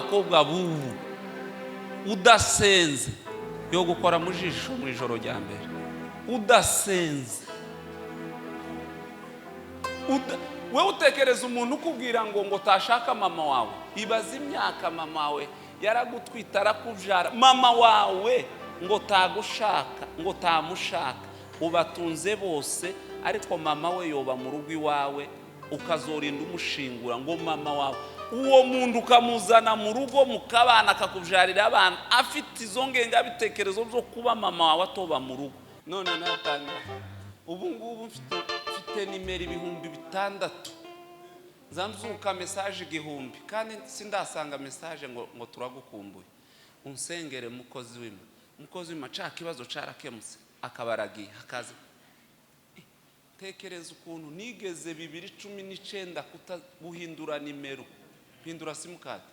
abakobwa bubu udasenze yo gukora mu jisho mu ijoro rya mbere udasenze we utekereza umuntu ukubwira ngo tashaka mama wawe ibaza imyaka mama wawe yaragutwita arakubyara mama wawe ngo tagushaka ngo tamushaka ubatunze bose ariko mama we yoba mu rugo iwawe ukazorinda umushingura ngo mama wawe uwo muntu ukamuzana mu rugo mukabana akakubyarira abana afite izo ngengabitekerezo byo kuba mama wawe atoba mu rugo none natanga ubu ngubu mfite nimero 6,000 zanzuka message 1,000 kandi sindasanga message ngo turagukumbuye unsengere mukozi w'Imana cha kibazo carakemuse akabaragiye akaza tekereza ukuntu nigeze 2019 kutaguhindura nimero hindura simukadi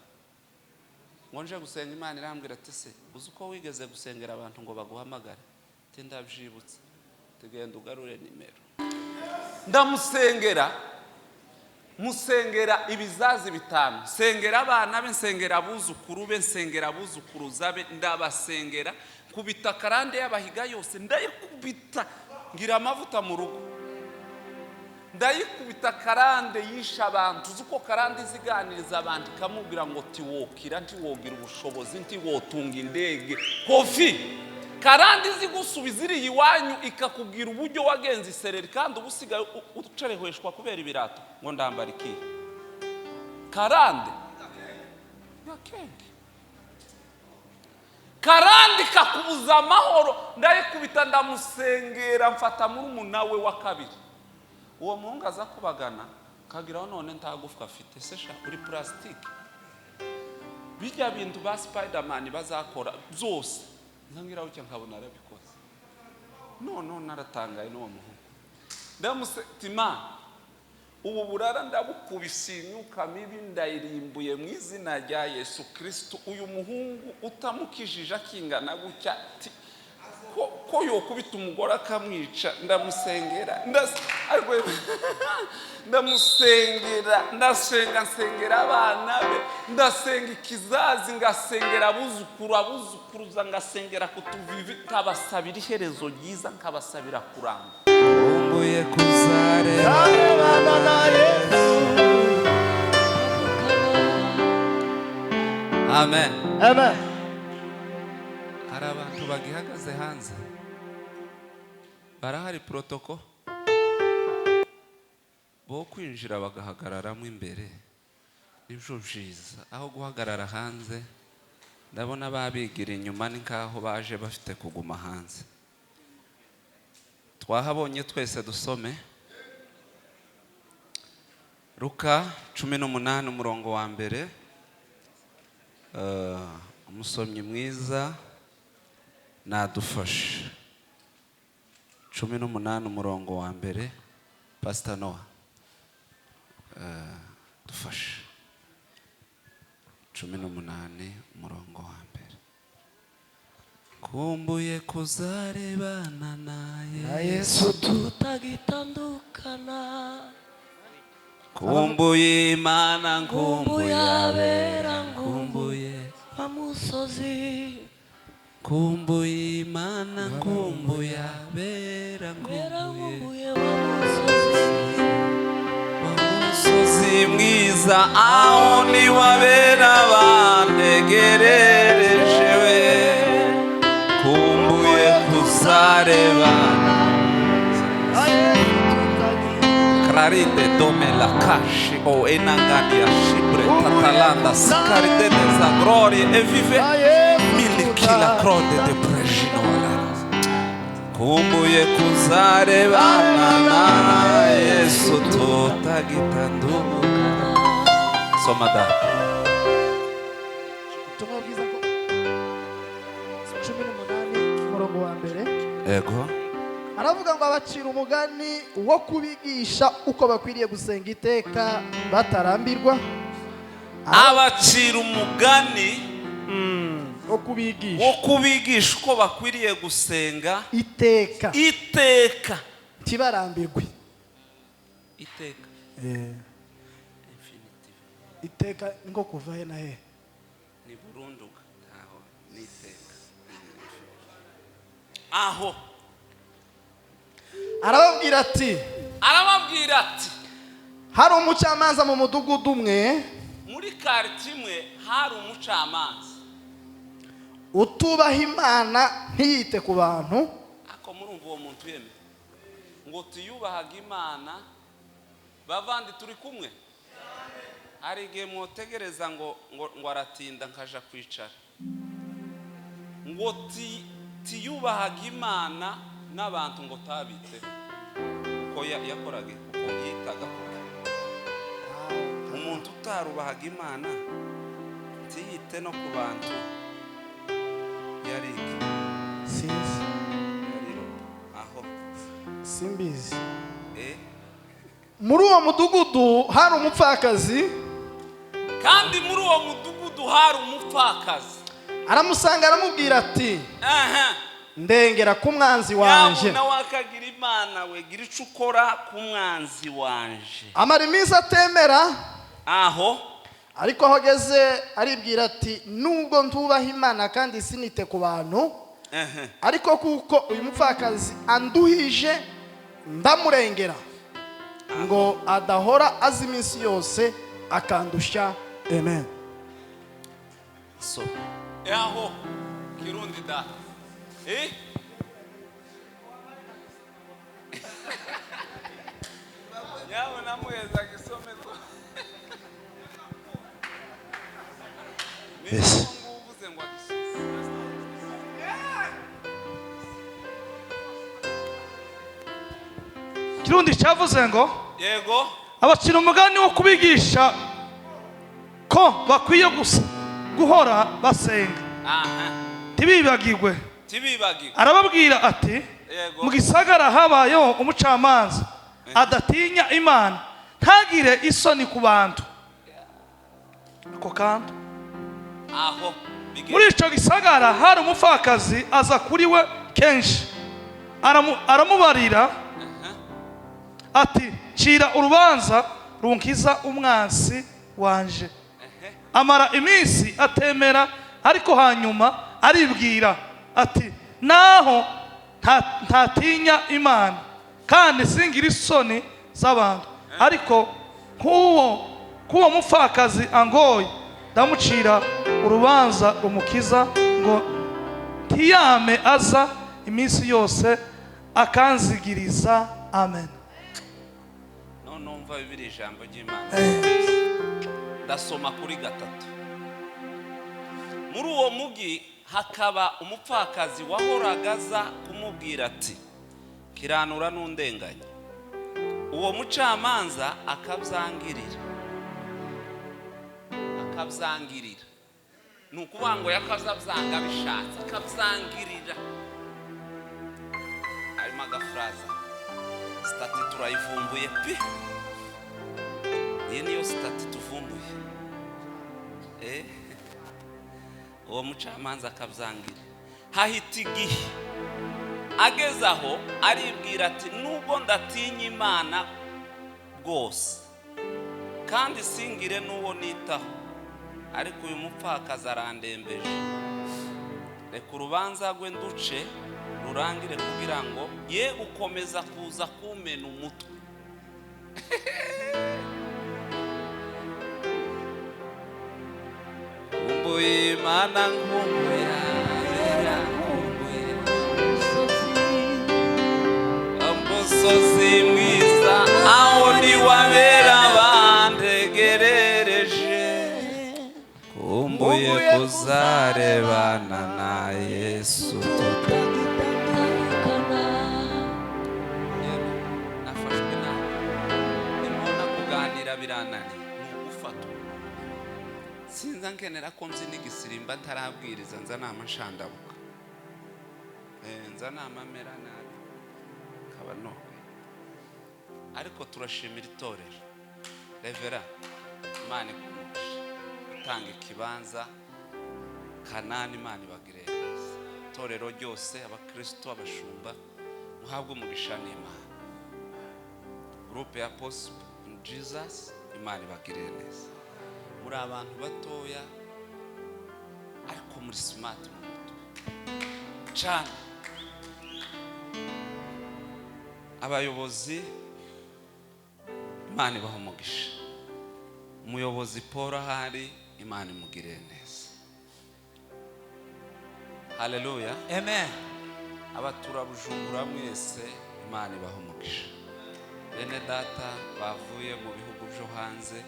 ngonje gusenga Imana irambwira ati se uzuko wigeze gusengera abantu ngo baguhamagare ndabyibutse tugenda ugarure nimero ndamusengera musengera ibizazi bitanu sengera abana be nsengera abuzukuru be nsengera abuzukuruza be ndabasengera kubita karande y'abahiga yose ndayikubita ngira amavuta mu rugo ndayikubita karande yisha abantu zuko karande ziganiriza abantu kamubwira ngo tiwokira ntiwogira ubushobozi ntiwotunga indege kofi karande zigusubiza iri iwanyu ikakubwira uburyo wagenze isereri kandi ubusigaye ucerehweshwa kubera ibirato ngo ndambara iki karande yakenge karande kakubuza amahoro ndayikubita ndamusengera mfata muri umunawe wa kabiri uwo muhungu aza kubagana kagira none ntagufwa afite sesha uri plastic bijya bintu ba Spiderman bazakora byose ntangira ucyo nkabona arabikoze none naratangaye no muhungu ndamusetima ubu burara ndabukubisinyuka mibi ndayirimbuye mu izina rya Yesu Kristo uyu muhungu utamukijije akingana gutya ko yokubita umugore akamwica ndamusengera ndamusengera nsengera abana be ndasenga ikizazi ngasengera abuzukuruza ngasengera kutuvivi kabasabira iherezo ryiza nkabasabira kuramba umbuye kuzareba na Yesu amen amen hari abantu bagihagaze hanze barahari protocol bo kwinjira bagahagararamo imbere nibyo byiza aho guhagarara hanze ndabona babigira inyuma ninkaho baje bafite kuguma hanze twahabonye twese dusome Luka 18 umurongo wa mbere umusomyi mwiza nadufashe 18 umurongo wa mbere Pastor Noah dufashe 18 umurongo wa mbere kumbuye kuzarebana na Yesu tutagitandukana kumbuye Imana nkumbuye abera nkumbuye bamusozi kumbuye Imana nkumbuye abera nkumbuye wamusozi mwiza aho ni wabera bantegererejewe kumbuye kuzarebana Clarinde dome la cache o enangani ya shibre tatalanda scaride desa gloria e vive kila crode de prejino wala kumbuye kuzarebana na Yesu tutagitanduka somada tumabwiza ko 18 umurongo wa mbere ego aravuga ngo abacira umugani wo kubigisha uko bakwiriye gusenga iteka batarambirwa abacira umugani wo kubigisha uko bakwiriye gusenga iteka tibarambirwe iteka infinitive iteka ngo kuva he na he ni burundu aho niteka aho arababwira ati hari umucamanza mu mudugudu umwe, muri quartier imwe hari umucamanza utubaha Imana ntiyite ku bantu. ako murumva uwo muntu yeme ngo tuyubahaga Imana bavandi turi kumwe. Hari igihe mwotegereza ngo aratinda nkaja kwicara ngo tiyubahaga Imana n'abantu ngo tabite uko yakoraga uko yitaga umuntu utarubahaga Imana tiyite no ku bantu yariki sinzi aho simbizi. Muri uwo mudugudu hari umupfakazi, kandi muri uwo mudugudu hari umupfakazi. Aramusanga aramubwira ati ndengera ku mwanzi wanje. Yabona wakagira Imana we gira ico ukora ku mwanzi wanje. Amara iminsi atemera aho, ariko aho ageze aribwira ati nubwo ntubaha Imana kandi sinite ku bantu, ariko kuko uyu mupfakazi anduhije ndamurengera ngo adahora azi iminsi yose akandusha. Amen. So aho kirundi da yabona muheza gisome ko yes. Kirundi cyavuze ngo yego abakira umugani wo kubigisha ko bakwiye guhora basenga ntibibagirwe. Arababwira ati mu gisagara habayeho umucamanza adatinya Imana ntagire isoni ku bantu. Ako kantu aho muri ico gisagara hari umupfakazi aza kuri we kenshi aramubarira ati cira urubanza runkiza umwansi wanje. Amara iminsi atemera, ariko hanyuma aribwira ati naho ntatinya Imana kandi singira isoni z'abantu, ariko kuwo mupfakazi angoye ndamucira urubanza rumukiza ngo ntiyame aza iminsi yose akanzigiriza. Amen. Numva bibiri ijambo ry'Imana ndasoma kuri 3. Muri uwo mugi hakaba umupfakazi wahoraga aza kumubwira ati kiranura n'undenganya. Uwo mucamanza akabyangirira nukuvuga ngo yakazabyanga bishatse akabyangirira. Arimo agafraza stati turayivumbuye pi. Iyi niyo stati tuvumbuye. Uwo mucamanza akabyangirira. Hahita igihe ageze aho aribwira ati nubwo ndatinya Imana bwose kandi singire n'uwo nitaho, ariko uyu mupfakazi arandembeje. Reka urubanza rwe nduce rurangire kugira ngo ye gukomeza kuza kumena umutwe. Kumbuye Imana nkumbuye umusozi mwiza aho niwabera bantegerereje. Kumbuye kuzarebana na Yesu nafashwe nawe nimubona kuganira birananiye nugufatwa. Sinza nkenera ko nzi n'igisirimba ntarabwiriza nza nama nshandabuka nza nama mera nabi kaba nowe. Ariko turashimira itorero Revera Imana ikumusha utanga ikibanza Kanani. Imana ibagire neza. Itorero ryose abakristo abashumba muhabwe umugisha n'Imana. Groupe ya Apostle Jesus Imana ibagire neza. Muri abantu batoya muri smart mu mutwe cyane. Abayobozi Imana ibaha umugisha. Umuyobozi Paul ahari Imana imugire neza. Haleluya. Amen. Abatura Bujumbura mwese Imana ibaha umugisha. Bene data bavuye mu bihugu byo hanze,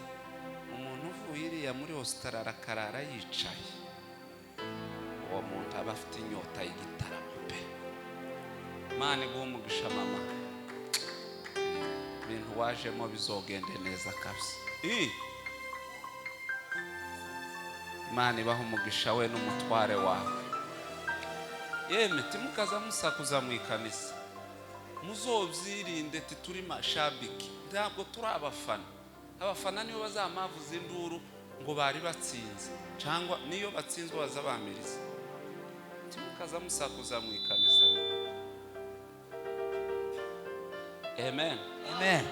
umuntu uvuye iriya muri Australia arakarara yicaye, uwo muntu aba afite inyota y'igitaramo pe. Imana iguha umugisha mama, ibintu wajemo bizogende neza kabisa. Imana ibaha umugisha we n'umutware wawe. Yemwe timukaza musakuza mu ikanisa, muzobyirinde turi mashabiki, ntabwo turi abafana. Abafana niyo bazamavuza induru ngo bari batsinze, cyangwa niyo batsinzwe bazabamiriza. Timukaza musakuza mu ikanisa. Amen. Amen.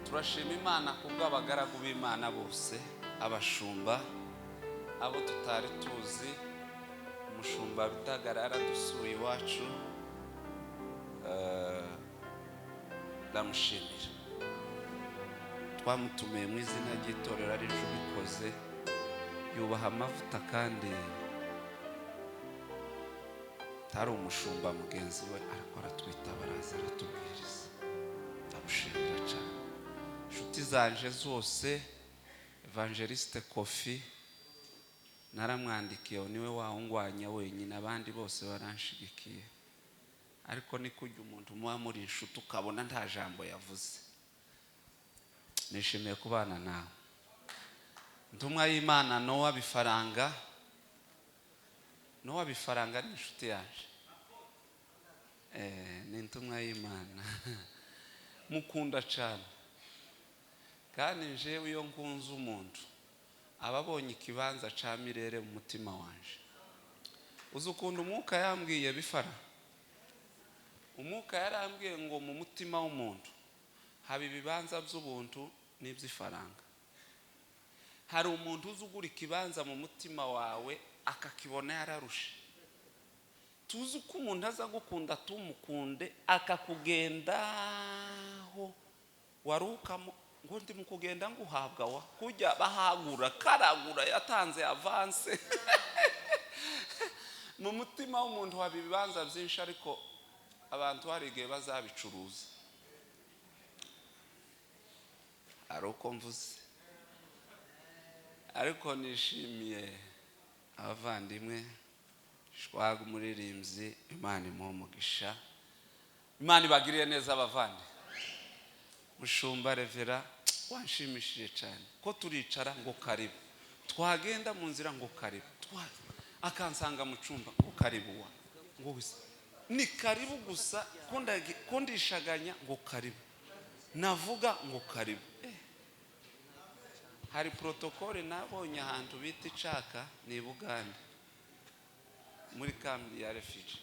Turashima Imana kubw'abagaragu b'Imana bose, abashumba, abo tutari tuzi. Umushumba Bitagarara dusuye iwacu, ndamushimira. Twamutumiye mu izina ry'itorero ari ryo bikoze, yubaha amavuta kandi tari umushumba mugenzi we, ariko aratwitaba araza aratubwiriza. Ndamushimira cyane. Inshuti zanje zose, Evangeliste Kofi naramwandikiye, niwe wahungwanya wenyine, abandi bose baranshigikiye. Ariko ni kujya umuntu muba muri inshuti ukabona nta jambo yavuze. Nishimiye kubana nawe. Ntumwa y'Imana Nowa Bifaranga. Nowa Bifaranga ni inshuti yaje. Ni ntumwa y'Imana. Mukunda cyane. Kandi njewe iyo nkunze umuntu ababonye ikibanza ca mirere mu mutima wanje. Uzi ukunda umwuka yambwiye Bifara? Umwuka yarambwiye ngo mu mutima w'umuntu haba ibibanza by'ubuntu n'iby'ifaranga. Hari umuntu uzugura ikibanza mu mutima wawe akakibona yararushe. Tuzi ko umuntu aza gukunda tumukunde akakugendaho warukamo ngo ndi mukugenda nguhabwa wa kujya bahagura karagura yatanze avance. Mu mutima w'umuntu haba ibibanza byinshi, ariko abantu hari igihe bazabicuruza. Ariko mvuze, ariko nishimiye abavandimwe Shwaga umuririmbyi, Imana imuha umugisha. Imana ibagiriye neza abavandi. Mushumba Revera wanshimishije cyane ko turicara ngo karibu, twagenda mu nzira ngo karibu, akansanga mu cyumba ngo karibu wa ngo wese ni karibu gusa, kundishaganya ngo karibu, navuga ngo karibu. Hari protokole nabonye ahantu bita Icaka ni Buganda muri kambi ya refugee,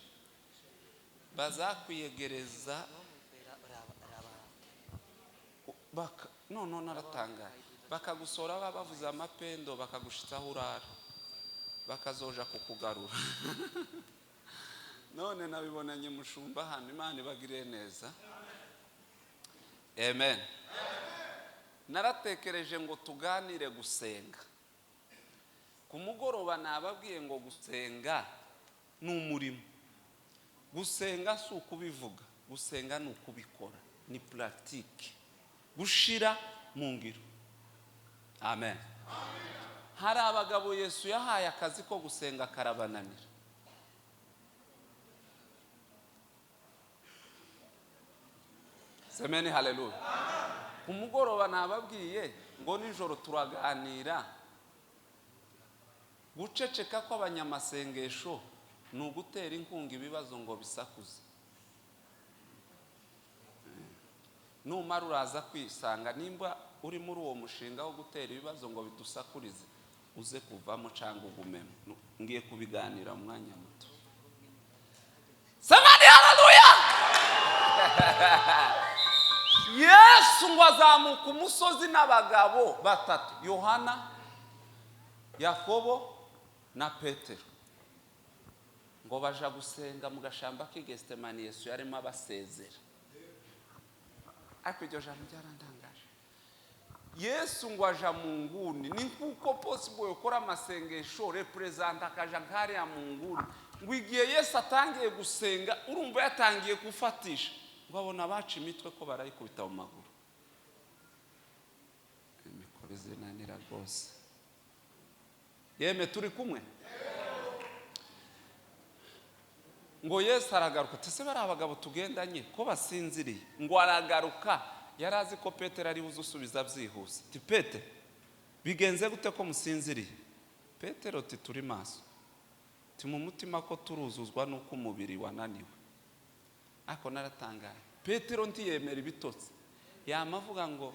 bazakwiyegereza none naratangaye, bakagusora bavuze amapendo bakagushitsaho urara, bakazoja kukugarura. None nabibonanye mushumba hano. Imana ibagire neza. Amen. Naratekereje ngo tuganire gusenga. Ku mugoroba nababwiye ngo gusenga ni umurimo. Gusenga si ukubivuga, gusenga ni ukubikora, ni pratique, gushira mu ngiro. Amen. Hari abagabo Yesu yahaye akazi ko gusenga karabananira. Semeni haleluya. Umugoroba nababwiye ngo nijoro turaganira. Guceceka kw'abanyamasengesho ni ugutera inkunga ibibazo ngo bisakuze. Numara uraza kwisanga nimba uri muri uwo mushinga wo gutera ibibazo ngo bidusakurize, uze kuvamo cyangwa ugumemo. Ngiye kubiganira mu mwanya muto. Semeni haleluya. Yesu ngo azamuka umusozi n'abagabo batatu, Yohana, Yakobo na Petero ngo baja gusenga mu gashamba k'Igetsemani. Yesu yarimo abasezera, ariko iryo jambo ryarandangaje. Yesu ngo aja mu nguni, ni kuko possible yokora amasengesho representa akaja nkariya mu nguni, ngo igihe Yesu atangiye gusenga urumva yatangiye gufatisha, ngo abona baca imitwe ko barayikubita mu maguru. Imikoro zinanira rwose. Yeme turi kumwe. Ngo Yesu aragaruka, tese bari abagabo tugendanye ko basinziriye. Ngo aragaruka, yarazi ko Petero ari buze usubiza byihuse. Ti Petero, bigenze gute ko musinziriye? Petero ti turi maso. Ti mu mutima ko turuzuzwa nuko umubiri wananiwe. Ako naratangaye. Petero ntiyemera ibitotsi. Yamavuga ngo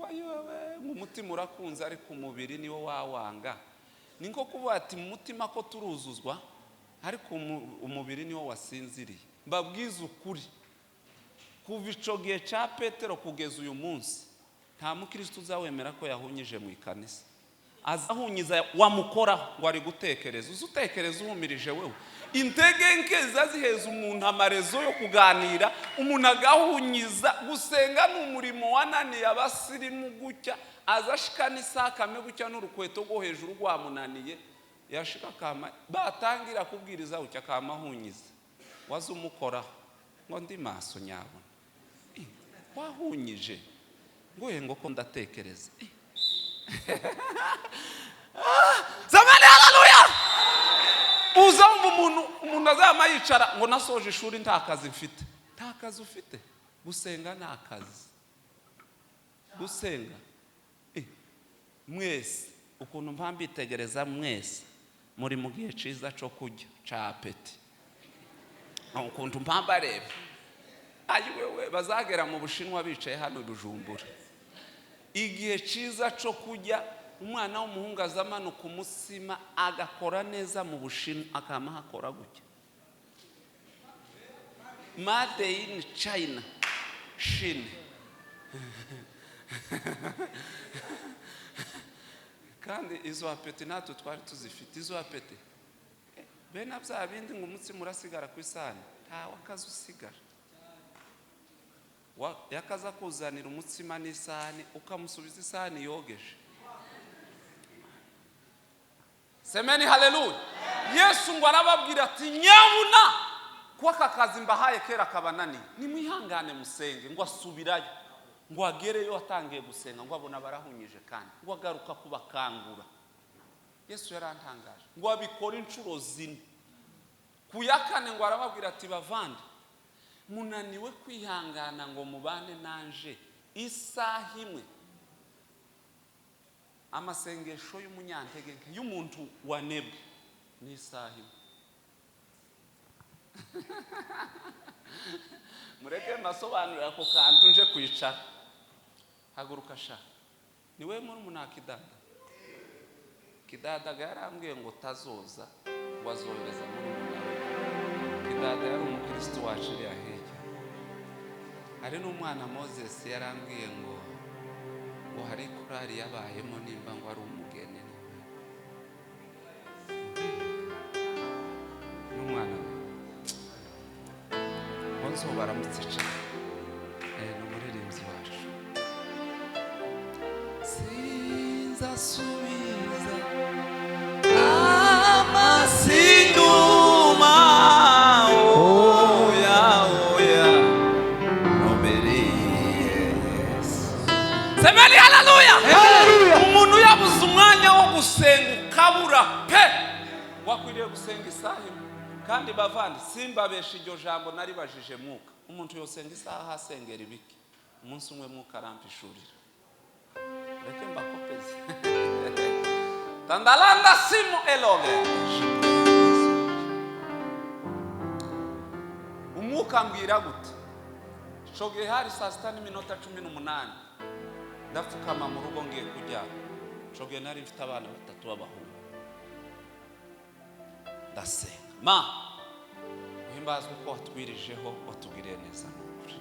ayowe mu mutima urakunze ariko umubiri niwo wawanga. Ninko kuvuga ati mu mutima ko turuzuzwa ariko umubiri niwo wasinziriye. Mbabwiza ukuri, kuva ico gihe ca Petero kugeza uyu munsi nta mukristo uzawemera ko yahunyije mu ikanisa. Azahunyiza wamukoraho ngo ari gutekereza. Uzutekereza uhumirije wewe. Intege nke zaziheza umuntu amarezo yo kuganira, umuntu agahunyiza. Gusenga n'umurimo wananiye abasirimu gutya, azashikana isakame gutya n'urukweto rwo hejuru rwamunaniye, yashika kama batangira kubwiriza gutya kamahunyiza. Waza umukoraho ngo ndi maso nyabona. Wahunyije ngo ko ndatekereza. Zamani haleluya. Uzumva umuntu azama yicara ngo nasoje ishuri nta kazi mfite. Nta kazi ufite. Gusenga nta kazi. Gusenga mwese ukuntu mpambitegereza mwese muri mu gihe ciza cyo kujya ca apeti. Ukuntu mpambareba ayiwewe bazagera mu Bushinwa bicaye hano Bujumbura. Igihe ciza cyo kujya umwana w'umuhungu azamanuka umusima agakora neza mu Bushinwa, akama hakora gutya. Made in China, Chine. Kandi izo apeti natwe twari tuzifite. Izo apeti bene bya bindi ngo umutsima urasigara ku isahani, nta wakaza usigara. Yakaza kuzanira umutsima n'isahani ukamusubiza isahani yogeje. Semeni haleluya. Yesu ngo arababwira ati nyabuna ko aka kazi mbahaye kera kabananiye, nimwihangane musenge. Ngo asubirayo, ngo agereyo atangiye gusenga, ngo abona barahunyije kandi ngo agaruka kubakangura. Yesu yarantangaje ngo abikora inshuro zine. Kuyakane ngo arababwira ati bavande, munaniwe kwihangana ngo mubane nanje isaha imwe. Amasengesho y'umunyantege nke y'umuntu wanebwe ni isaha imwe. Mureke masobanurira ako kantu nje kwicara. Haguruka sha. Niwe muri munakidada. Kidada yarambwiye ngo tazoza wazohereza muri munara. Kidada yari umukristo waciri ahijya. Ari n'umwana Moses yarambwiye ngo hari kurari yabayemo nimba ngo ari umugeni n'umwana bonzo baramutse cyane n'umuririmbyi wacu. Sinzasubiza amasinduma oya noberes. Semeni haleluya. Umuntu yabuze umwanya wo gusenga ukabura pe, wakwiriye gusenga isaha imwe. Kandi bavandi simbabesha iryo jambo nari bajije mwuka. Umuntu yosenga isaha asengera ibiki, umunsi umwe mwuka arampishurira. Reke mbakopeze. Tandalanda simo eloge. Umwuka mbwira gute? Shoge hari saa 6:18 ndapfukama mu rugo ngiye kujya. Shoge nari mfite abana 3 b'abahungu. Ndasenga uhimbazwe ko watwirijeho watugiriye neza n'ukuri.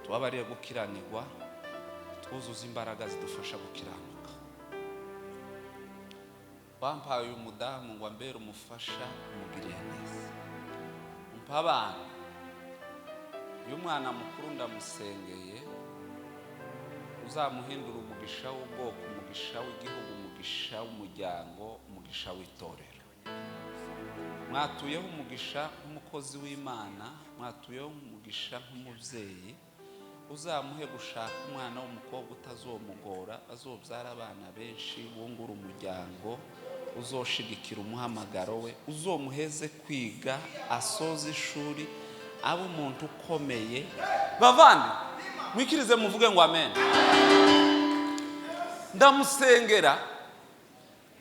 Tubabariye gukiranirwa, twuzuza imbaraga zidufasha gukiranuka. wampaye umudamu ngo ambere umufasha umugiriye neza, umpa abana. Uyu mwana mukuru ndamusengeye, uzamuhindura umugisha w'ubwoko, umugisha w'igihugu, umugisha w'umuryango, umugisha w'itorero. Mwatuyeho umugisha nk'umukozi w'Imana, mwatuyeho umugisha nk'umubyeyi. Uzamuhe gushaka umwana w'umukobwa utazomugora, azobyara abana benshi, wungura umuryango, uzoshigikira umuhamagaro we, uzomuheze kwiga, asoze ishuri, abe umuntu ukomeye. Bavandi mwikirize muvuge ngo amen. Ndamusengera,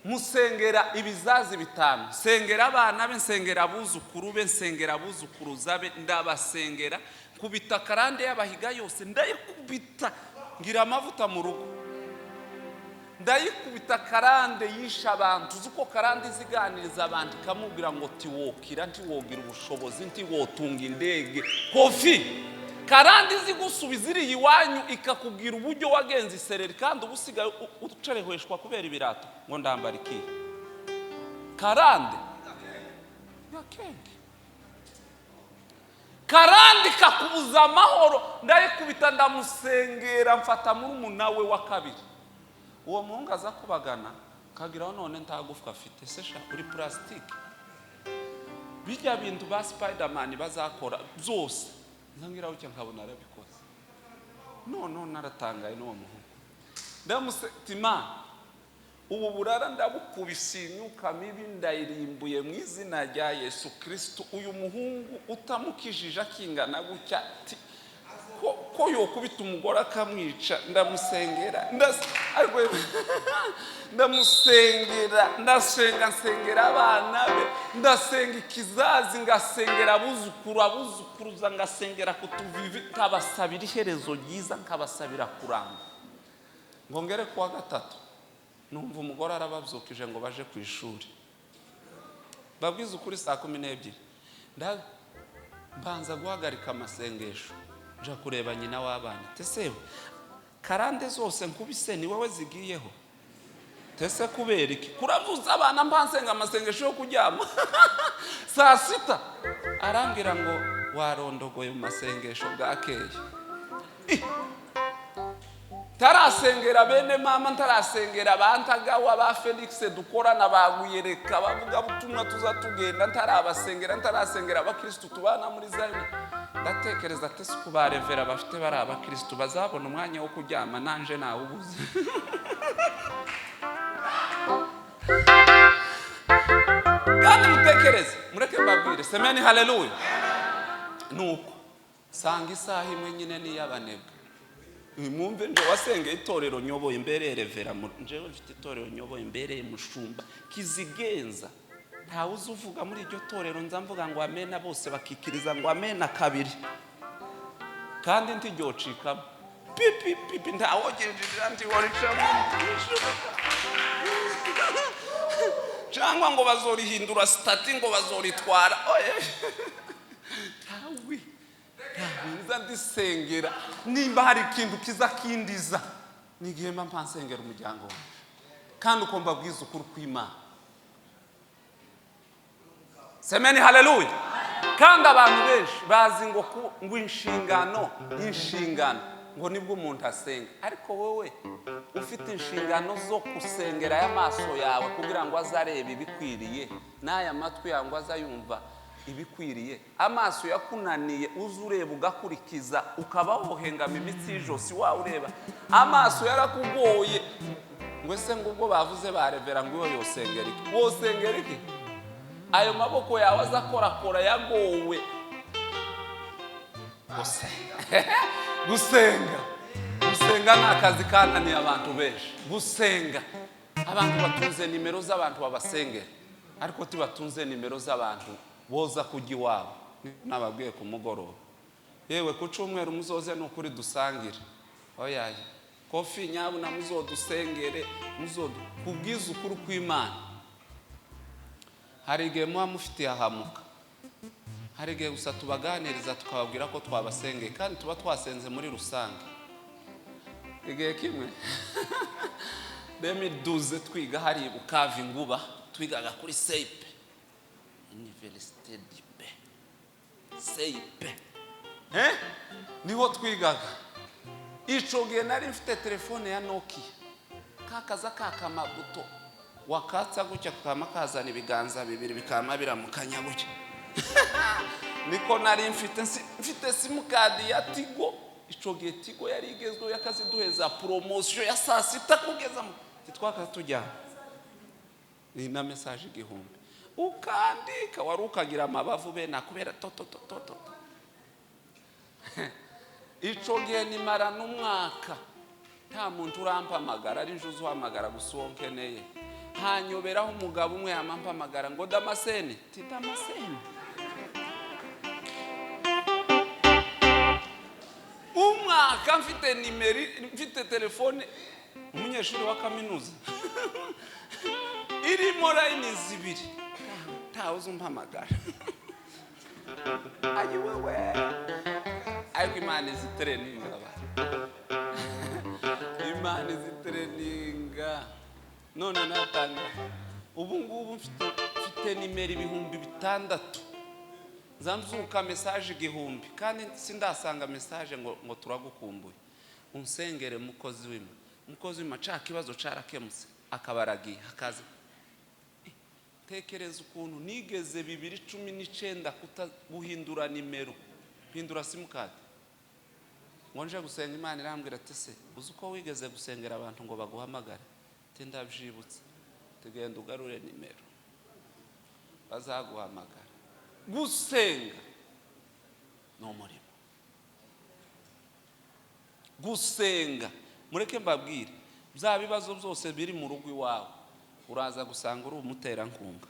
musengera ibizazi bitanu. Sengera abana be, nsengera abuzukuru be, nsengera abuzukuruza be, ndabasengera. Kubita karande y'abahiga yose ndayikubita, ngira amavuta mu rugo. Ndayikubita karande yisha abantu. Uko karande ziganiriza abantu ikamubwira ngo tiwokira, ntiwogira ubushobozi, ntiwotunga indege. Kofi karande zigusubiza iri iwanyu ikakubwira uburyo wagenze isereri, kandi ubusigaye ucerehweshwa kubera ibirato ngo ndambara iki. Karande yakenge, karande kakubuza amahoro. Ndayikubita ndamusengera, mfata murumuna we wa kabiri. Uwo muhungu aza kubagana kagiraho none ntagufwa afite, sesha uri plastique. Bijya bintu ba Spiderman bazakora byose nkangiraho cyo nkabona arabikoze. None naratangaye n'uwo muhungu. Ndamusetima ubu burara ndabukubise imyuka mibi ndayirimbuye mu izina rya Yesu Kristo. Uyu muhungu utamukijije akingana gutya ko yokubita umugore akamwica. Ndamusengera, ndamusengera, nsengera abana be, ndasenga ikizazi, ngasengera abuzukuruza, ngasengera kutuvivi, nkabasabira iherezo ryiza, nkabasabira kuramba. Ngongere kuwa gatatu numva umugore arababyukije ngo baje ku ishuri. Babwiza ukuri saa 12 mbanza guhagarika amasengesho, nja kureba nyina w'abana. Tesewe karande zose nkubise ni wowe zigiyeho. Tese kubera iki kuravuza abana mbansenga amasengesho yo kuryama saa 6? Arambwira ngo warondogoye mu masengesho bwakeye. Tarasengera bene mama, ntarasengera bantagawa ba Felix dukorana baguyereka bavuga butumwa tuzatugenda, ntarabasengera, ntarasengera abakristo tubana muri Zion. Ndatekereza ati siku ba revera bafite bari abakristo bazabona umwanya wo kuryama, nanje nawe ubuze. Kandi mutekereze, mureke mbabwire, semeni haleluya. Nuko sanga isaha imwe nyine ni y'abanebwe. Mwumve nje wasengeye itorero nyoboye imbere revera, njewe mfite itorero nyoboye imbere mushumba kizigenza. Ntawe uzuvuga muri iryo torero nza mvuga ngo amena, bose bakikiriza ngo amena kabiri, kandi ntijyocikamo pipi ntawogenjeje anti waricamo cyangwa ngo bazorihindura stati ngo bazoritwara. Oye tawi nza ndisengera, nimba hari ikintu kiza kindiza nigihe mpa nsengera umuryango wawe, kandi ukomba bwiza ukuri kw'Imana. Semeni haleluya. Kandi abantu benshi bazi ngo inshingano ngo nibwo umuntu asenga, ariko wowe ufite inshingano zo kusengera y'amaso yawe kugira ngo azarebe ibikwiriye, n'aya matwi yawe ngo azayumva ibikwiriye. Amaso yakunaniye uzureba ugakurikiza, ukaba wohengama imitsi y'ijosi wawe ureba. Amaso yarakugoye ngo ese ngubwo bavuze barevera ngo iyo yosengera iki, wosengera iki? Ayo maboko yawe azakorakora yagowe. Gusenga ni akazi kananiye abantu benshi. Gusenga abantu batunze nimero z'abantu babasengera, ariko tibatunze nimero z'abantu boza kujya iwabo. Nababwiye ku mugoroba, yewe ku cyumweru muzoze n'ukuri dusangire. Oyaye kofi nyabu na muzodusengere, kubwiza ukuri kw'Imana. Hari igihe muba mufitiye ahamuka, hari igihe gusa tubaganiriza tukababwira ko twabasengeye, kandi tuba twasenze muri rusange. Igihe kimwe 2012 twiga hari Bukavu Nguba, twigaga kuri Seipe Université du B. Seipe niho twigaga. Ico gihe nari mfite telefone ya Nokia, kakaza kakamabuto wakatsa gutya kama kazana ibiganza bibiri bikama biramukanya gutya. Niko nari mfite simukadi ya Tigo. Ico gihe Tigo yari igezweho yakaziduheza promotion ya saa sita kugeza twaka tujya ni na message igihumbi ukandika wari ukagira amabavu be nakubera toto. Ico gihe nimara n'umwaka nta muntu urampamagara, ari njuzu uhamagara gusonkeneye. Hanyoberaho umugabo umwe yamampamagara ngo Damascene, ti Damascene. Umwaka mfite nimero, mfite telefone umunyeshuri wa kaminuza irimo line zibiri, ntawe uzumpamagara. Ayi wewe ariko Imana izitreninga abantu, Imana izitreninga. None natanga ubu ngubu mfite nimero 6,000, zamzuka message igihumbi, kandi sindasanga message ngo turagukumbuye. Unsengere mukozi w'Imana cha kibazo carakemutse akabaragiye hakaza. Tekereza ukuntu nigeze 2019 guhindura nimero, hindura simukadi. Ngonje gusenga Imana irambwira ati se uzi uko wigeze gusengera abantu ngo baguhamagare? Ndabyibutse, tugenda ugarure nimero bazaguhamagara. Gusenga no murimo, gusenga. Mureke mbabwire, bya bibazo byose biri mu rugo iwawe uraza gusanga uri umuterankunga.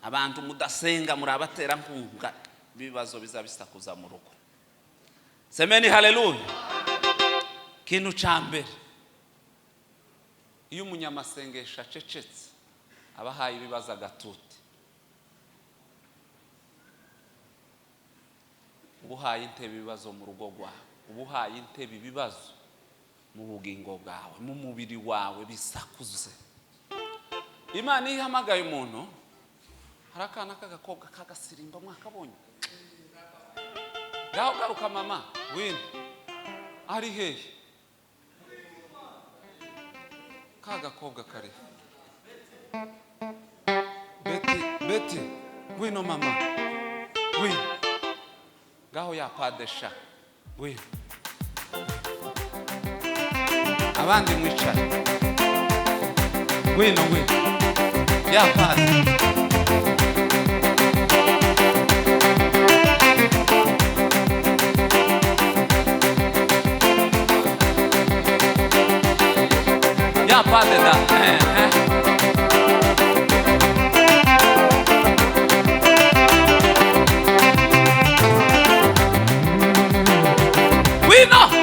Abantu mudasenga muri abaterankunga, bibazo bizabisakuza mu rugo. Semeni haleluya. Kintu cyambere, iyo umunyamasengesha cecetse abahaye ibibazo agatuti. Ubuhaye intebe ibibazo mu rugo rwawe, ubuhaye intebe ibibazo mu bugingo bwawe, mu mubiri wawe bisakuze. Imana ihamagaye umuntu, harakana kagakobwa kagasirimba mwakabonye. Gaho garuka mama, wini ari hehe? Kagakobwa kare. Beti, wino mama, wini. Gaho ya padesha, wini. Abandi mwicara, wino ya pade. Ya pade da, wino.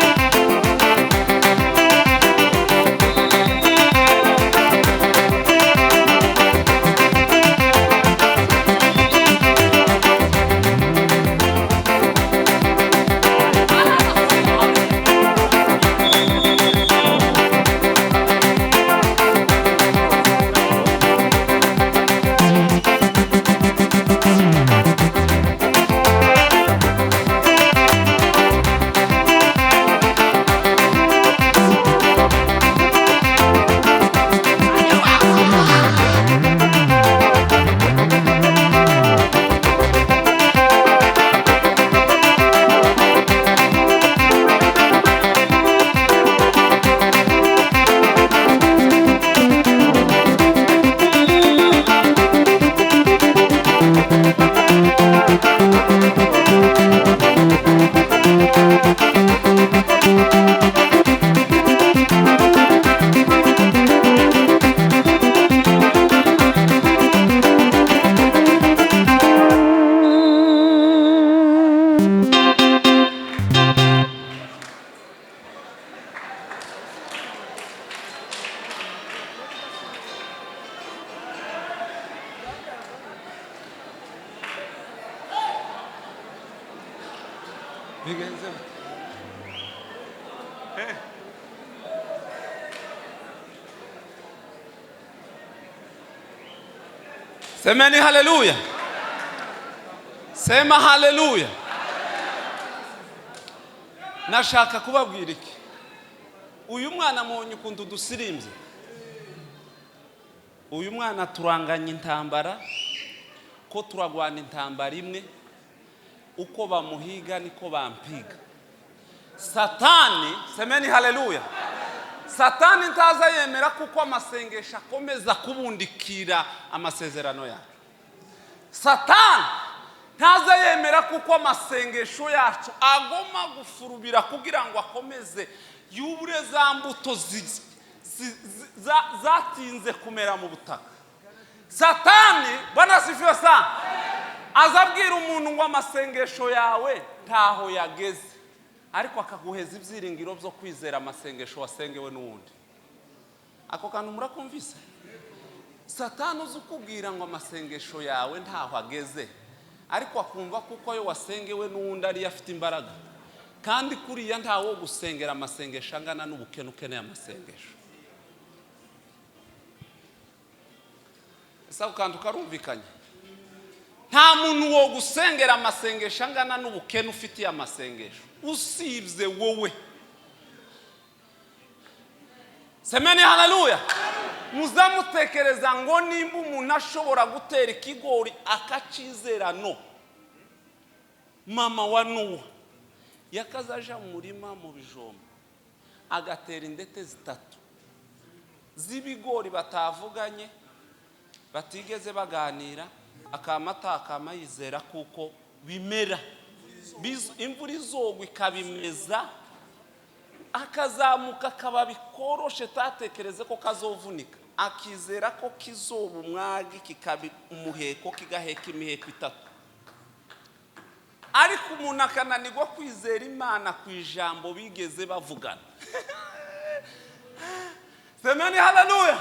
Semeni haleluya. Sema haleluya. Nashaka kubabwira iki? Uyu mwana mwonye ukuntu dusirimbye. Uyu mwana turanganya intambara, ko turagwana intambara imwe, uko bamuhiga niko bampiga. Satani, semeni haleluya. Satani ntaza yemera kuko amasengesho akomeza kubundikira amasezerano yacu. Satani ntaza yemera kuko amasengesho yacu agoma gufurubira kugira ngo akomeze yubure za mbuto zatinze kumera mu butaka. Satani banasifiwe sana, azabwira umuntu ngo amasengesho yawe ntaho yageze, ariko akaguheza ibyiringiro byo kwizera amasengesho wasengewe n'uwundi. Ako kantu murakumvise? Satani uzukubwira ngo amasengesho yawe ntaho ageze, ariko akumva kuko yo wasengewe n'uwundi ari afite imbaraga, kandi kuriya ntawo gusengera amasengesho angana n'ubukene ukeneye amasengesho. Esa ukantu karumvikanye? Nta muntu wo gusengera amasengesho angana n'ubukene ufitiye amasengesho usibye wowe. Semeni haleluya. Muzamutekereza ngo nimba umuntu ashobora gutera ikigori akacizera no. Mama wa Nuwa yakazaja mu murima mu bijomba agatera indete zitatu z'ibigori batavuganye batigeze baganira, akamata akamayizera kuko bimera, imvura izogwa ikabimeza, akazamuka kababi koroshe tatekereze ko kazovunika, akizera ko kizoba umwagi kikabi umuheko kigaheka imiheko itatu. Ariko umuntu akananirwa kwizera Imana ku ijambo bigeze bavugana. Semeni haleluya.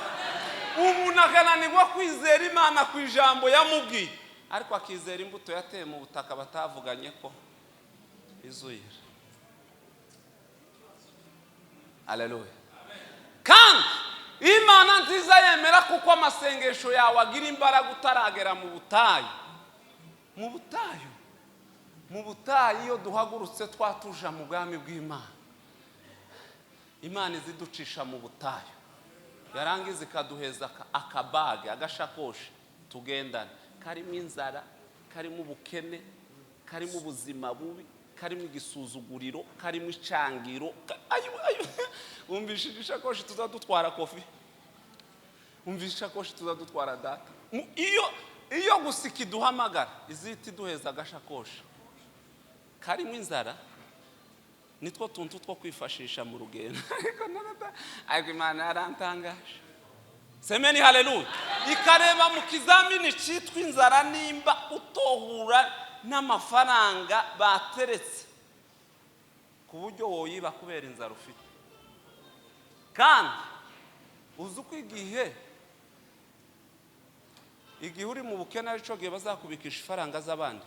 Umuntu akananirwa kwizera Imana ku ijambo yamubwiye, ariko akizera imbuto yateye mu butaka batavuganye ko izuyira. Haleluya. Kandi Imana nziza yemera kuko amasengesho yawe agira imbaraga utaragera mu butayu. Mu butayu iyo duhagurutse twatuja mu bwami bw'Imana, Imana iziducisha mu butayu, yarangiza ikaduheza akabage, agashakoshi tugendana, karimo inzara, karimo ubukene, karimo ubuzima bubi, karimo igisuzuguriro, karimo icangiro. Umvishije ishakoshi tuzadutwara kofi, umvishije ishakoshi tuzadutwara data. Iyo gusika iduhamagara iziti duheza agashakoshi karimo inzara, nitwo tuntu two kwifashisha mu rugendo. Ariko Imana yarantangaje. Semeni haleluya. Ikareba mu kizamini cyitwa inzara nimba utohura n'amafaranga bateretse ku buryo woyiba kubera inzara ufite. Kandi uzi uko igihe uri mu bukene arico gihe bazakubikisha ifaranga z'abandi,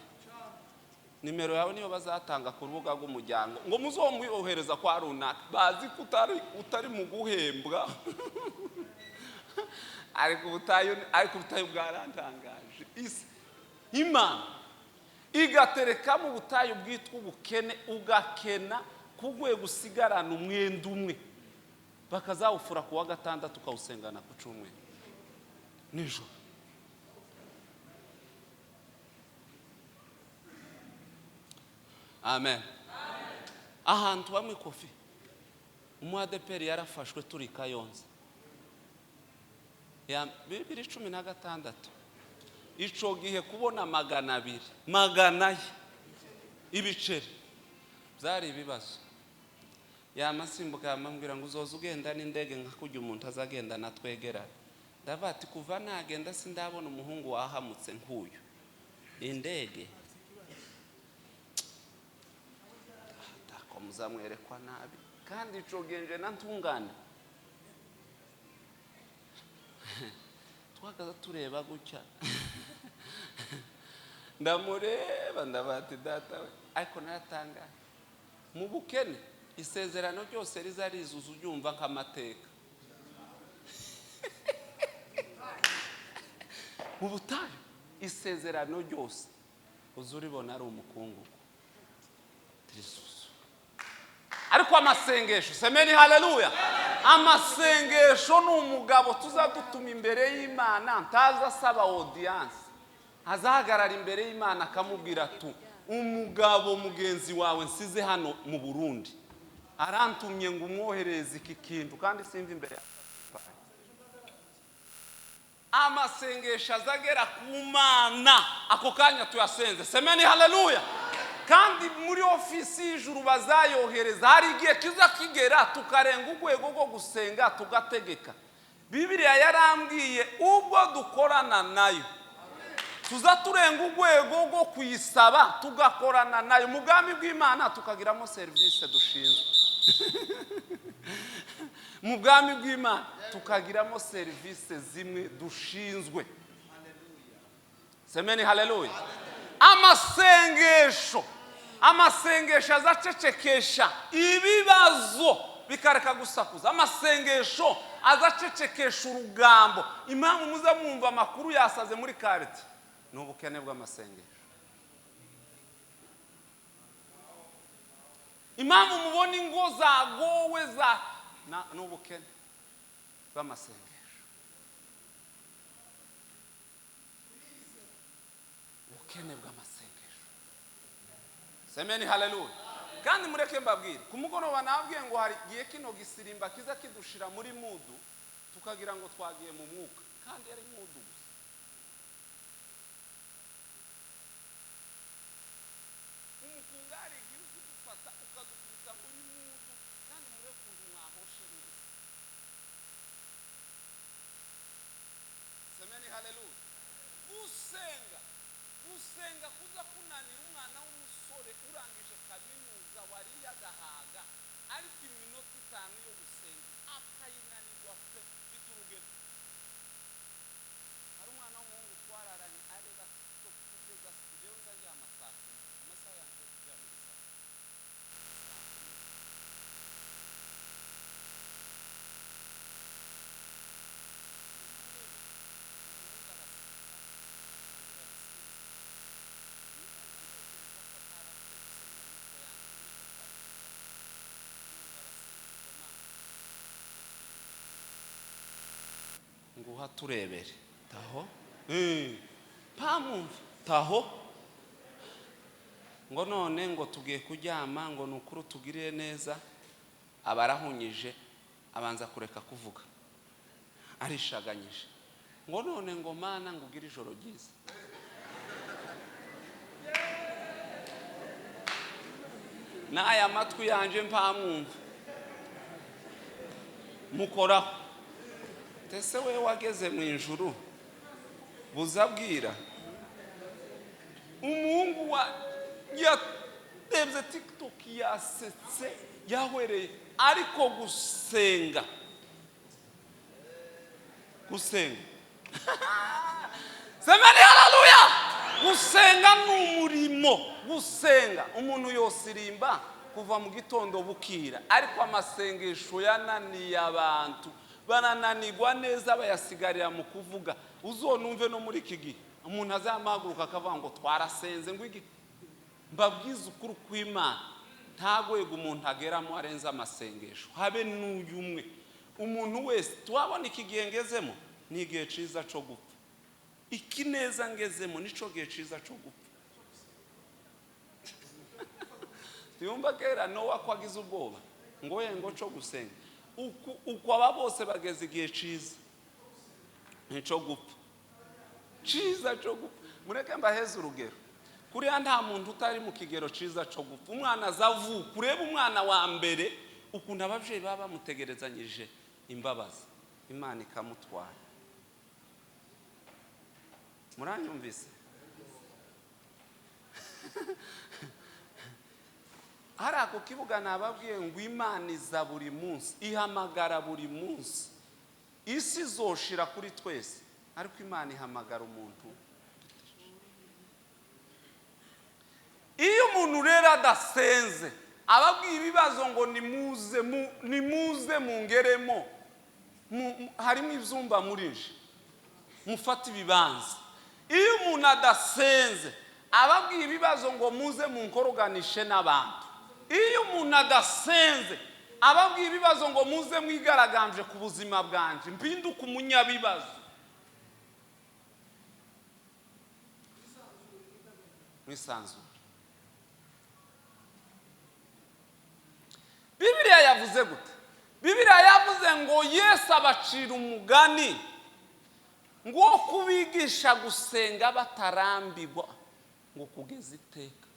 nimero yawe niyo bazatanga ku rubuga rw'umuryango ngo muzomwiyohereza kwa runaka, bazi ko utari mu guhembwa. Ariko ubutayu bwarantangaje. Imana igatereka mu butayu bwitwa ubukene, ugakena kugwe gusigarana umwenda umwe, bakazawufura ku wa gatandatu ukawusengana ku cyumweru nijoro. Amen. Ahantu bamwe kofi umuadeperi yarafashwe turi Kayonza ya 2016. Ico gihe kubona 200 ibiceri byari ibibazo. Yamasimbuka amambwira ngo uzoza ugenda n'indege nka kujya umuntu azagenda natwegera. Ndabati kuva nagenda sindabona umuhungu wahamutse nk'uyu. Indege muzamwerekwa nabi kandi icogenje nantungane. Twakaza tureba gutya. Ndamureba ndabati data we, ariko naratanga mu bukene isezerano ryose rizarizuza uryumva nk'amateka. Mu butayu isezerano ryose uzuribona ari umukungugu. Ariko amasengesho, semeni haleluya, amasengesho ni umugabo tuzadutuma imbere y'Imana, ntaza asaba audience, azahagarara imbere y'Imana akamubwira ati umugabo mugenzi wawe nsize hano mu Burundi arantumye ngo umwohereze iki kintu kandi simva imbere. Amasengesho azagera ku Mana ako kanya tuyasenze, semeni haleluya. Kandi muri ofisi y'ijuru bazayohereza, hari igihe kiza kigera tukarenga urwego rwo gusenga tugategeka. Bibiliya yarambwiye ubwo dukorana nayo tuza turenga urwego rwo kuyisaba tugakorana nayo mu bwami bw'Imana, tukagiramo serivisi dushinzwe. Mu bwami bw'Imana tukagiramo serivisi zimwe dushinzwe. Semeni haleluya. Amasengesho azacecekesha ibibazo bikareka gusakuza. Amasengesho azacecekesha urugambo. Impamvu muza mwumva amakuru yasaze muri karite ni ubukene bw'amasengesho. Impamvu mubona ingo zagowe ni ubukene bw'amasengesho. Ubukene bw'amasengesho. Semeni haleluya. Kandi mureke mbabwire, ku mugoroba nabwiye ngo hari giye kino gisirimba kiza kidushira muri mudu tukagira ngo twagiye mu mwuka, kandi yari mudu gusa. Umukungari giye gufata ukadukubita muri mudu, kandi mureke kuntu mwahoshe neza. Semeni haleluya. Gusenga kuza kunanira umwana w'umusore urangije kaminuza wariye agahaga, ariko iminota 5 yo gusenga akayinanirwa pe biturugero. Hari umwana w'umuhungu twararanye areba TikTok kugeza studio nzajya amasaha yanjye kujya muri saa. Nguha turebere taho pamumva taho ngo none ngo tugiye kuryama ngo nukuru tugirire neza. Abarahunyije abanza kureka kuvuga, arishaganyije ngo none ngo Mana ngo ugire ijoro ryiza. N'aya matwi yanje mpamumva mukoraho. Tese we wageze mu ijuru buzabwira umuhungu wa yatebye TikTok yasetse yahwereye, ariko gusenga semeni haleluya. Gusenga ni umurimo. Gusenga umuntu yosirimba kuva mu gitondo bukira, ariko amasengesho yananiye abantu banananirwa neza bayasigarira mu kuvuga. Uzonumve no muri iki gihe umuntu azamaguruka akavuga ngo twarasenze ngo iki. Mbabwiza ukuri kw'Imana ntagwego umuntu ageramo arenza amasengesho, habe n'uyu umwe. Umuntu wese twabona iki gihe ngezemo ni igihe ciza cyo gupfa. Iki neza ngezemo nico gihe ciza cyo gupfa. Tuyumva kera Nowa kwagize ubwoba ngo yengo cyo gusenga. Uko aba bose bageze igihe ciza nico gupfa. Ciza cyo gupfa. Mureke mbaheze urugero. Kuriya nta muntu utari mu kigero ciza cyo gupfa. Umwana azavuka, ureba umwana wa mbere ukunda abavyeyi baba bamutegerezanyije imbabazi, Imana ikamutwara. Muranyumvise? Hari ako kibuga nababwiye ngo Imana iza buri munsi, ihamagara buri munsi. Isi zoshira kuri twese, ariko Imana ihamagara umuntu. Iyo umuntu rero adasenze ababwiye ibibazo ngo nimuze mungeremo, harimo ivyumba murinje mufata ibibanza. Iyo umuntu adasenze ababwiye ibibazo ngo muze munkoroganishe n'abantu. Iyo umuntu adasenze ababwiye ibibazo ngo muze mwigaragambye ku buzima bwanje, mpinduka umunyabibazo. Mwisanzure. Bibiliya yavuze gute? Bibiliya yavuze ngo Yesu abacira umugani ngo kubigisha gusenga batarambirwa ngo kugeza iteka.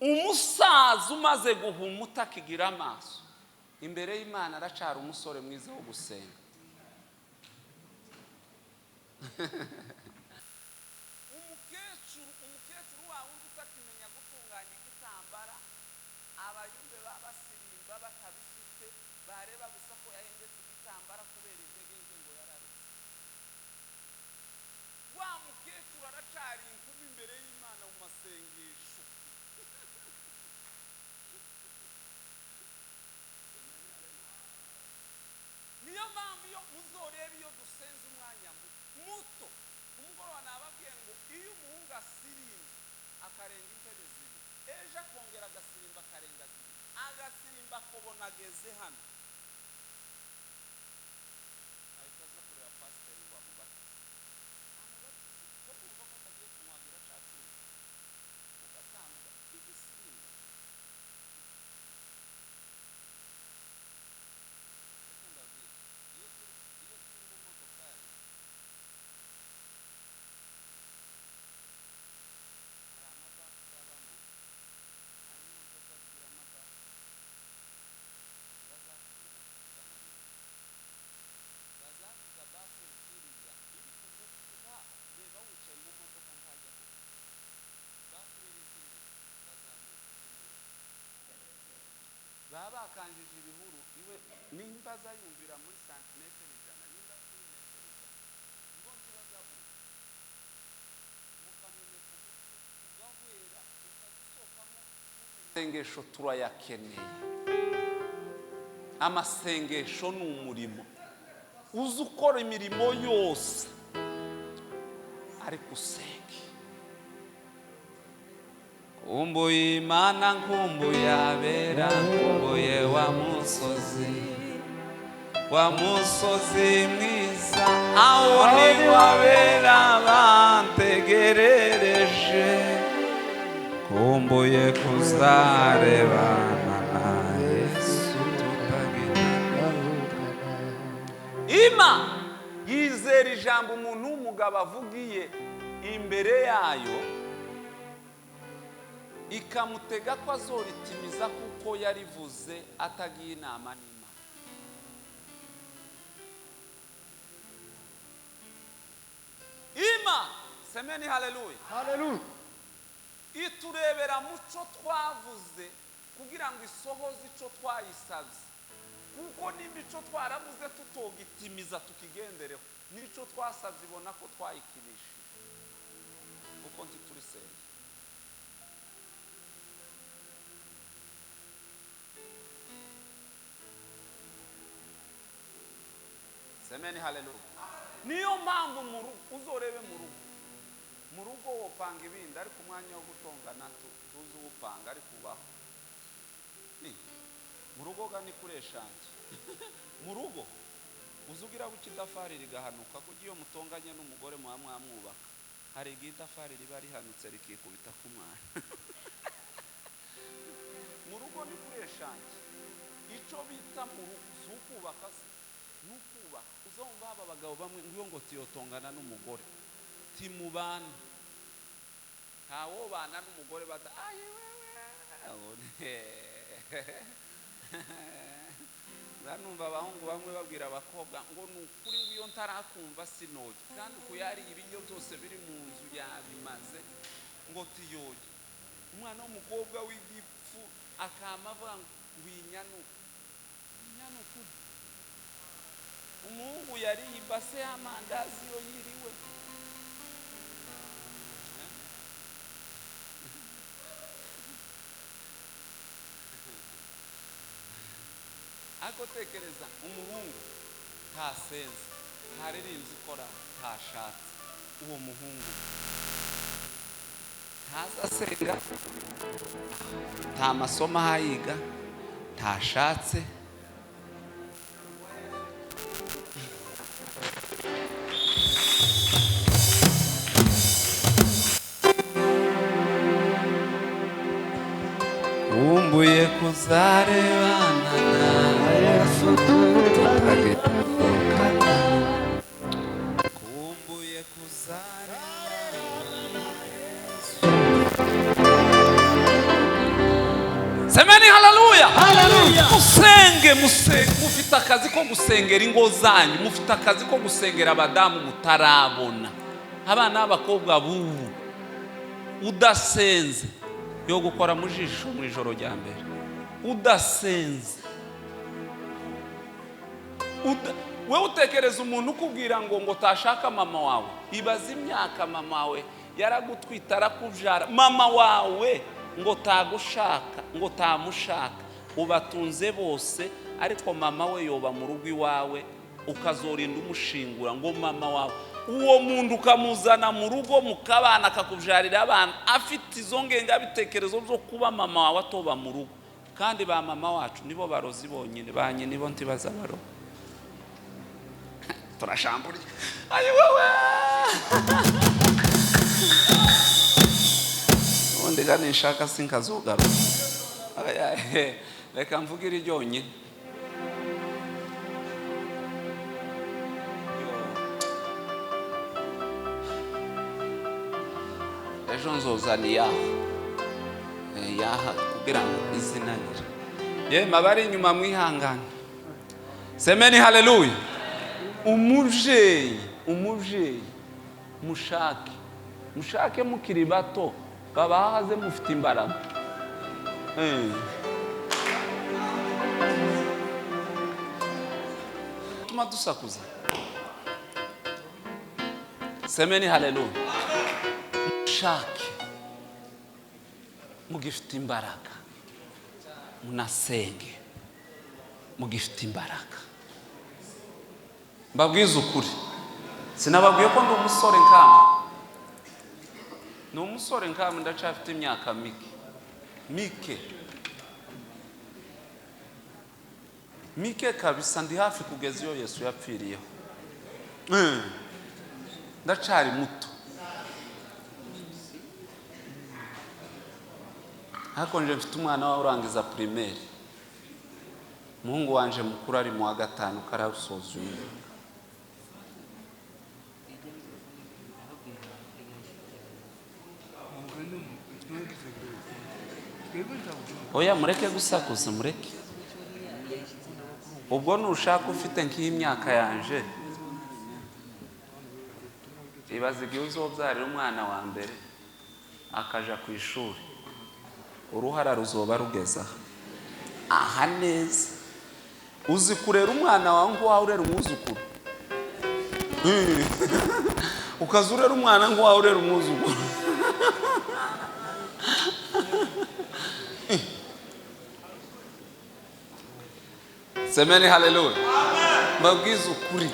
Umusaza umaze guhumuta akigira amaso imbere y'Imana aracara umusore mwiza wo gusenga. umukecuru wawe utakimenya gutunganya igitambara, abayumbe babasirimba batabifite, bareba gusa ko yahengetse igitambara kubera intege nke ngo yararutse. Wa mukecuru aracari inkumi imbere y'Imana mu masengesho. Niyo mpamvu iyo muzoreba iyo dusenze umwanya muto, umugoroba nababwiye ngo iyo umuhungu asirimba akarenga intebe zibiri, ejo akongera agasirimba akarenga zibiri, agasirimba akabona ageze hano, ahita aza kureba pasiteri ngo amubatize. Ko kumva ko atagiye kumwagira cya cyuma ugatanga igisirimba. Baba kanjije ibihuru iwe nimba azayumvira muri santimetero 100, nimba kuri metero 100 ngo ntibazabu mukamenye kugahwera ukazisokamo. Amasengesho turayakeneye. Amasengesho ni umurimo uzi ukora imirimo yose ariko usenge. Kumbuye Imana, nkumbuye abera, nkumbuye wa musozi mwiza, aho niho abera bantegerereje. Kumbuye kuzarebana na Yesu tutagenda. Ima yizera ijambo umuntu w'umugabo avugiye imbere yayo, ikamutega ko azoritimiza kuko yarivuze atagiye inama n'Imana. Ima semeni haleluya. Haleluya. Iturebera muco twavuze kugira ngo isohoze ico twayisabye, kuko n'imico twaravuze tutogitimiza tukigendereho, nico twasabye ibona ko twayikinisha kuko ntiturisenge. Semeni haleluya. Niyo mpamvu uzorebe mu rugo wopanga ibindi ariko umwanya wo gutongana tuzi upanga ariko ubaho. Mu rugo gani kureshanje. Mu rugo uzugira buki dafari rigahanuka kuko iyo mutonganye n'umugore mwamwubaka, hari igitafari riba rihanutse rikikubita ku mwana. Mu rugo ni kureshanje. Ico bita mu rugo zukubaka nukuba uzumva aba bagabo bamwe ngo tiyotongana n'umugore timubana, ntawo bana n'umugore bata ayi wewe. Zanumva abahungu bamwe babwira abakobwa ngo nukuri ngo iyo ntarakumva sinoge, kandi kuyari ibinyo byose biri mu nzu yabimaze ngo tiyoge. Umwana w'umukobwa w'igifu akamavuga ngo inyanuku. Umuhungu yari ibase y'amandazi yo yiriwe. Ako tekereza umuhungu ntasenze haririnzi ikora ntashatse uwo muhungu ntazasenga nta masomo ahayiga ntashatse kumbuye kuzarebana na Yesu tutagitandukana kumbuye kuzarebana semeni haleluya musenge mufite akazi ko gusengera ingo zanyu mufite akazi ko gusengera abadamu mutarabona abana b'abakobwa bubu udasenze yo gukora mu jisho mu ijoro rya mbere udasenze we utekereza umuntu ukubwira ngo tashaka mama wawe ibaza imyaka mama wawe yaragutwita arakubyara mama wawe ngo tagushaka ngo tamushaka ubatunze bose ariko mama we yoba mu rugo iwawe ukazorinda umushingura ngo mama wawe uwo muntu ukamuzana mu rugo mukabana akakubyarira abana afite izo ngengabitekerezo byo kuba mama wawe atoba mu rugo kandi ba mama wacu nibo barozi bonyine banye nibo ntibaza baro turashambura ayi wewe undi gani nshaka sinkazugaro reka mvugire ryonyine ejo nzozani yaha kugira ngo izinanire yema bari inyuma mwihangane semeni haleluya umuvyeyi mushake mukiri bato babahaze mufite imbaraga tuma dusakuza semeni haleluya mushake mugifite imbaraga munasenge mugifite imbaraga mbabwiza ukuri sinababwiye ko ndi umusore nkama ni umusore nkama ndacafite imyaka mike kabisa ndi hafi kugeza iyo Yesu yapfiriyeho ndacari muto hakonje mfite umwana wawe urangiza primaire muhungu wanje mukuru ari mu wa gatanu karasoza oya mureke gusakuza mureke ubwo nushaka ufite nk'imyaka yanje ibaze igihe uzobyarira umwana wa mbere akaja ku ishuri uruhara ruzoba rugeza aha neza uzi kurera umwana wawe ngo wawe urera umwuzukuru ukazurera umwana ngo wawe urera umwuzukuru semeni haleluya mbabwiza ukuri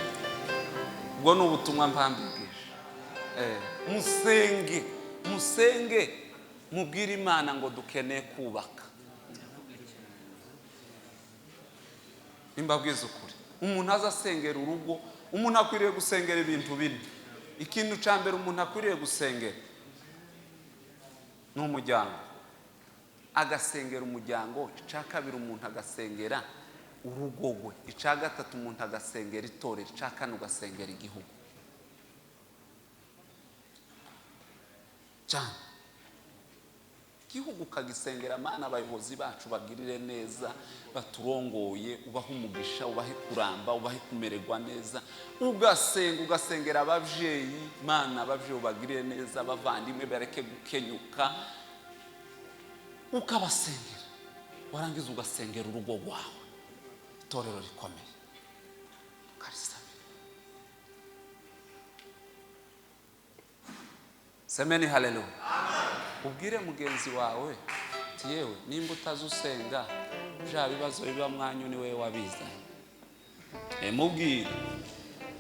ubwo ni ubutumwa mpambigije musenge mubwire Imana ngo dukeneye kubaka imbabwiza ukuri umuntu azasengera urugo umuntu akwiriye gusengera ibintu bine ikintu cya mbere umuntu akwiriye gusengera ni umuryango agasengera umuryango icya kabiri umuntu agasengera urugo rwe icya gatatu umuntu agasengera itorero icya kane ugasengera igihugu cyane igihugu kagisengera Mana abayobozi bacu bagirire neza baturongoye ubahe umugisha ubahe kuramba ubahe kumererwa neza ugasengera abavyeyi Mana abavyeyi bagirire neza abavandimwe bareke gukenyuka ukabasengera warangiza ugasengera urugo rwawe itorero rikomeye karisabe semeni haleluya ubwire mugenzi wawe yewe nimba utazusenga bya bibazo biba mwanyu ni wewe wabizanye mubwire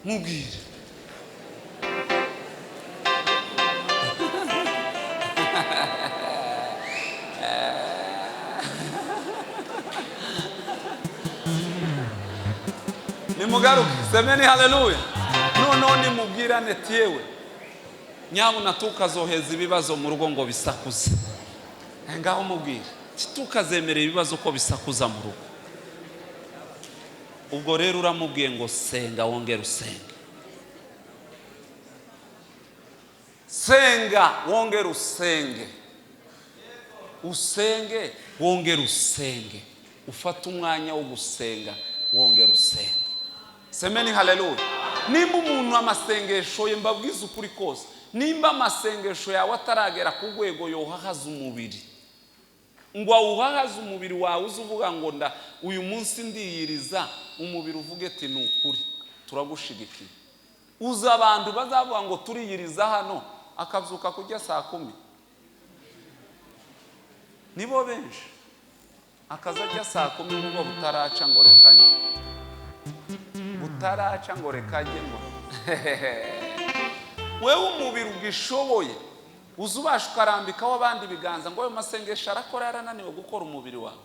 mubwire. Nimugaruke, semeni haleluya. None mubwirane tiyewe nyabuna tukazoheza ibibazo mu rugo ngo bisakuze. Ngaho mubwire tukazemerera ibibazo ko bisakuza mu rugo. Ubwo rero uramubwiye ngo senga wongere usenge. Senga wongere usenge. Usenge wongere usenge. Ufata umwanya wo gusenga wongere usenge. Semeni haleluya. Nimba umuntu amasengesho ye mbabwiza ukuri kose, nimba amasengesho yawe ataragera ku rwego yohahaza umubiri, ngo awuhahaze umubiri wawe uzuvuga ngo nda uyu munsi ndiyiriza, umubiri uvuge ati ni ukuri turagushigikiye. Uza abantu bazavuga ngo turiyiriza hano akabyuka kujya saa 10, nibo benshi. Akazajya saa 10 nubwo butaraca ngo rekanye, butaraca ngo rekanye ngo wewe umubiri ugishoboye uzubasha ukarambikaho abandi biganza ngo ayo masengesho arakora yarananiwe gukora umubiri wawe.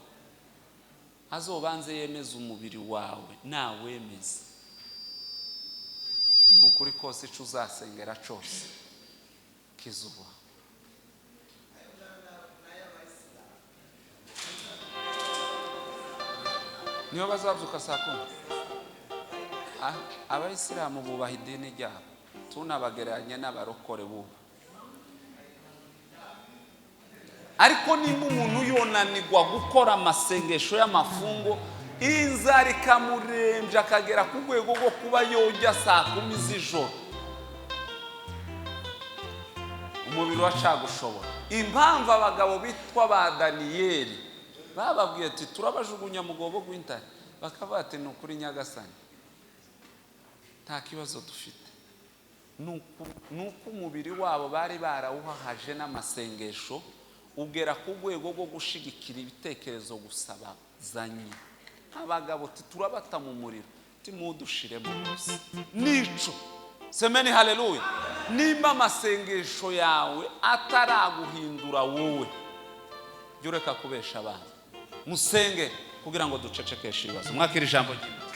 Azobanze yemeza umubiri wawe nawemeza. Nukuri kose ico uzasengera cyose kizuba. Niyo bazavuka saa 10. Abayisilamu bubaha idini ryabo, tunabagereranya n'abarokore bubu. Ariko nimba umuntu yonanirwa gukora amasengesho y'amafungo, inzara ikamurembya akagera ku rwego rwo kuba yojya saa 10 z'ijoro, umubiri wacagushobora. Impamvu abagabo bitwa ba Daniyeli bababwiye ati turabajugunya mu gobo gw'intare, bakavuga ati ni ukuri Nyagasani nta kibazo dufite. Nuko umubiri wabo bari barawuhahaje n'amasengesho ugera ku rwego rwo gushigikira ibitekerezo gusaba zanyi. Abagabo turabata mu muriro timudushiremo gusa nico. Semeni haleluya. Nimba amasengesho yawe ataraguhindura wowe, jureka kubesha abantu, musenge kugira ngo ducecekeshe ibibazo. Mwakira ijambo ry'Imana.